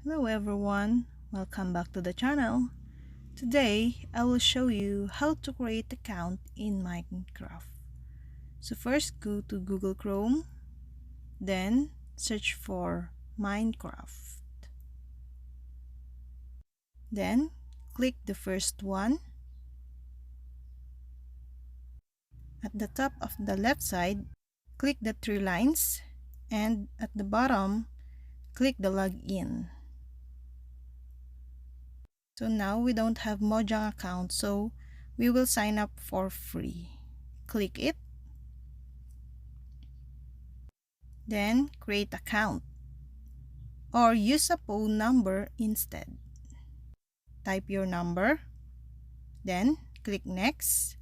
Hello everyone, welcome back to the channel. Today I will show you how to create account in Minecraft. So first go to Google Chrome, then search for Minecraft. Then click the first one. At the top of the left side, click the three lines, and at the bottom, click the login. So now we don't have Mojang account, so we will sign up for free. Click it. Then create account or use a phone number instead. Type your number, then click next,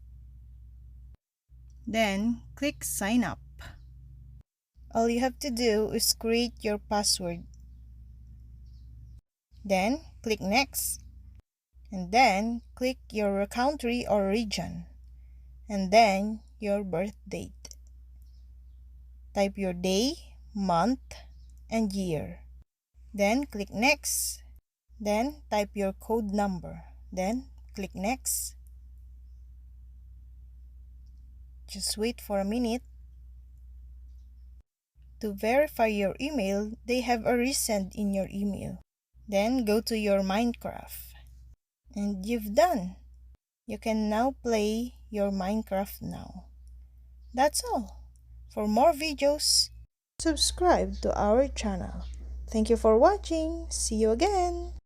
then click sign up. All you have to do is create your password, then click next, and then click your country or region, and then your birth date. Type your day, month, and year, then click next, then type your code number, then click next. Just wait for a minute. To verify your email, they have a resend in your email. Then go to your Minecraft. And you've done. You can now play your Minecraft now. That's all. For more videos, subscribe to our channel. Thank you for watching. See you again.